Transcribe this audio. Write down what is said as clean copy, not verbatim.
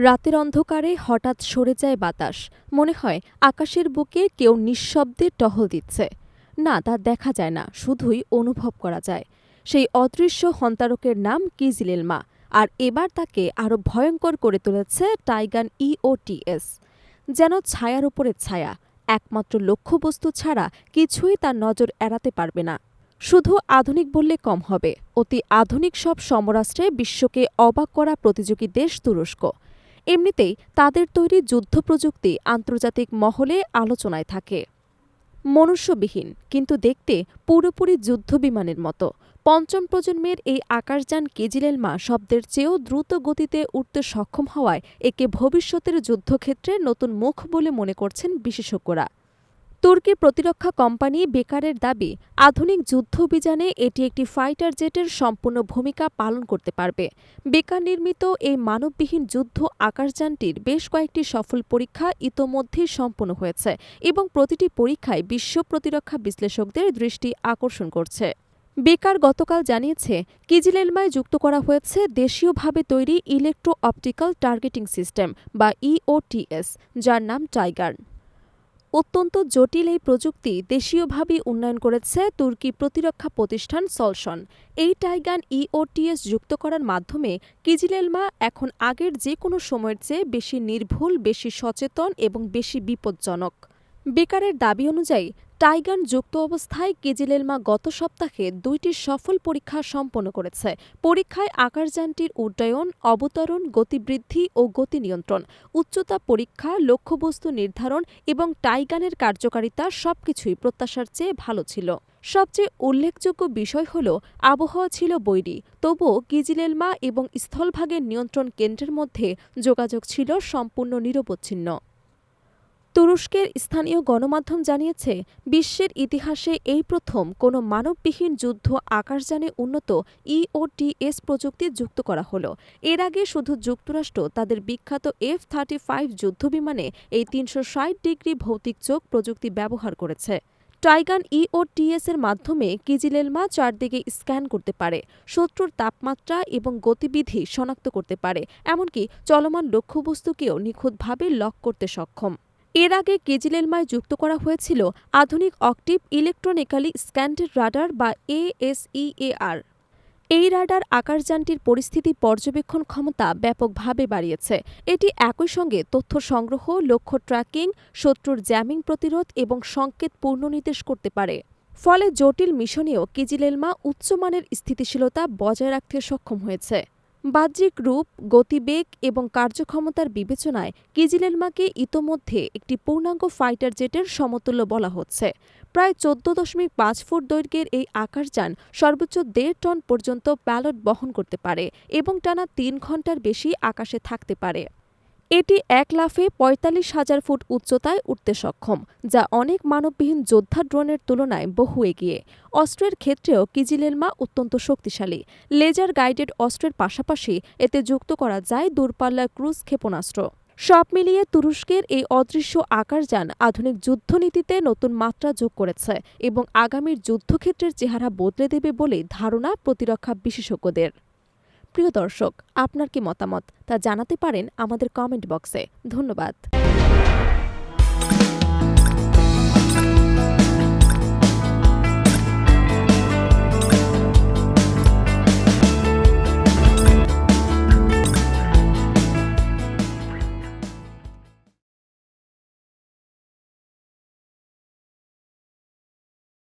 রাতের অন্ধকারে হঠাৎ সরে যায় বাতাস। মনে হয় আকাশের বুকে কেউ নিঃশব্দে টহল দিচ্ছে। না, তা দেখা যায় না, শুধুই অনুভব করা যায়। সেই অদৃশ্য হন্তারকের নাম কিজিলেলমা, আর এবার তাকে আরও ভয়ঙ্কর করে তুলেছে টাইগান ইওটিএস। যেন ছায়ার উপরে ছায়া, একমাত্র লক্ষ্যবস্তু ছাড়া কিছুই তার নজর এড়াতে পারবে না। শুধু আধুনিক বললে কম হবে, অতি আধুনিক সব সমরাস্ত্রে বিশ্বকে অবাক করা প্রতিযোগী দেশ তুরস্ক। এমনিতেই তাদের তৈরি যুদ্ধ প্রযুক্তি আন্তর্জাতিক মহলে আলোচনায় থাকে। মনুষ্যবিহীন, কিন্তু দেখতে পুরোপুরি যুদ্ধবিমানের মতো। পঞ্চম প্রজন্মের এই আকাশযান কিজিলেলমা শব্দের চেয়েও দ্রুত গতিতে উঠতে সক্ষম হওয়ায় একে ভবিষ্যতের যুদ্ধক্ষেত্রে নতুন মুখ বলে মনে করছেন বিশেষজ্ঞরা। তুর্কি প্রতিরক্ষা কোম্পানি বেকারের দাবি, আধুনিক যুদ্ধ অভিযানে এটি একটি ফাইটার জেটের সম্পূর্ণ ভূমিকা পালন করতে পারবে। বেকার নির্মিত এই মানববিহীন যুদ্ধ আকাশযানটির বেশ কয়েকটি সফল পরীক্ষা ইতোমধ্যেই সম্পন্ন হয়েছে এবং প্রতিটি পরীক্ষায় বিশ্ব প্রতিরক্ষা বিশ্লেষকদের দৃষ্টি আকর্ষণ করছে। বেকার গতকাল জানিয়েছে, কিজিলেলমায় যুক্ত করা হয়েছে দেশীয়ভাবে তৈরি ইলেকট্রো অপটিক্যাল টার্গেটিং সিস্টেম বা ইওটিএস, যার নাম টাইগার। অত্যন্ত জটিল এই প্রযুক্তি দেশীয়ভাবেই উন্নয়ন করেছে তুর্কি প্রতিরক্ষা প্রতিষ্ঠান সলশন। এই টাইগান ইওটিএস যুক্ত করার মাধ্যমে কিজিলেলমা এখন আগের যে কোনো সময়ের চেয়ে বেশি নির্ভুল, বেশি সচেতন এবং বেশি বিপজ্জনক। বেকারের দাবি অনুযায়ী টাইগান যুক্ত অবস্থায় কিজিলেলমা গত সপ্তাহে ২টি সফল পরীক্ষা সম্পন্ন করেছে। পরীক্ষায় আকাশযানটির উড্ডয়ন, অবতরণ, গতিবৃদ্ধি ও গতি নিয়ন্ত্রণ, উচ্চতা পরীক্ষা, লক্ষ্যবস্তু নির্ধারণ এবং টাইগানের কার্যকারিতা সবকিছুই প্রত্যাশার চেয়ে ভালো ছিল। সবচেয়ে উল্লেখযোগ্য বিষয় হল আবহাওয়া ছিল বৈরী, তবুও কিজিলেলমা এবং স্থলভাগের নিয়ন্ত্রণ কেন্দ্রের মধ্যে যোগাযোগ ছিল সম্পূর্ণ নিরবচ্ছিন্ন। তুরস্কের স্থানীয় গণমাধ্যম জানিয়েছে, বিশ্বের ইতিহাসে এই প্রথম কোনো মানববিহীন যুদ্ধ আকাশযানে উন্নত ইওটিএস প্রযুক্তি যুক্ত করা হলো। এর আগে শুধু যুক্তরাষ্ট্র তাদের বিখ্যাত F-35 যুদ্ধবিমানে এই ৩৬০ ডিগ্রি ভৌতিক চোখ প্রযুক্তি ব্যবহার করেছে। টাইগান ইওটিএস এর মাধ্যমে কিজিলেলমা চারদিকে স্ক্যান করতে পারে, শত্রুর তাপমাত্রা এবং গতিবিধি শনাক্ত করতে পারে, এমনকি চলমান লক্ষ্যবস্তুকেও নিখুঁতভাবে লক করতে সক্ষম। এর আগে কিজিলেলমায় যুক্ত করা হয়েছিল আধুনিক অকটিভ ইলেকট্রনিক্যালি স্ক্যান্ড রাডার বা ASEAR। এই রাডার আকাশযানটির পরিস্থিতি পর্যবেক্ষণ ক্ষমতা ব্যাপকভাবে বাড়িয়েছে। এটি একই সঙ্গে তথ্য সংগ্রহ, লক্ষ্য ট্র্যাকিং, শত্রুর জ্যামিং প্রতিরোধ এবং সংকেত পুনর্নির্দেশ করতে পারে। ফলে জটিল মিশনেও কিজিলেলমা উচ্চমানের স্থিতিশীলতা বজায় রাখতে সক্ষম হয়েছে। বাহ্যিক রূপ, গতিবেগ এবং কার্যক্ষমতার বিবেচনায় কিজিলেলমাকে ইতোমধ্যে একটি পূর্ণাঙ্গ ফাইটার জেটের সমতুল্য বলা হচ্ছে। প্রায় ১৪.৫ ফুট দৈর্ঘ্যের এই আকাশযান সর্বোচ্চ ১.৫ টন পর্যন্ত প্যালট বহন করতে পারে এবং টানা ৩ ঘণ্টার বেশি আকাশে থাকতে পারে। এটি এক লাফে ৪৫,০০০ ফুট উচ্চতায় উঠতে সক্ষম, যা অনেক মানববিহীন যোদ্ধা ড্রোনের তুলনায় বহু এগিয়ে। অস্ত্রের ক্ষেত্রেও কিজিলেলমা অত্যন্ত শক্তিশালী। লেজার গাইডেড অস্ত্রের পাশাপাশি এতে যুক্ত করা যায় দূরপাল্লার ক্রুজ ক্ষেপণাস্ত্র। সব মিলিয়ে তুরস্কের এই অদৃশ্য আকাশযান আধুনিক যুদ্ধনীতিতে নতুন মাত্রা যোগ করেছে এবং আগামীর যুদ্ধক্ষেত্রের চেহারা বদলে দেবে বলে ধারণা প্রতিরক্ষা বিশেষজ্ঞদের। প্রিয় দর্শক, আপনার কি মতামত তা জানাতে পারেন আমাদের কমেন্ট বক্সে। ধন্যবাদ।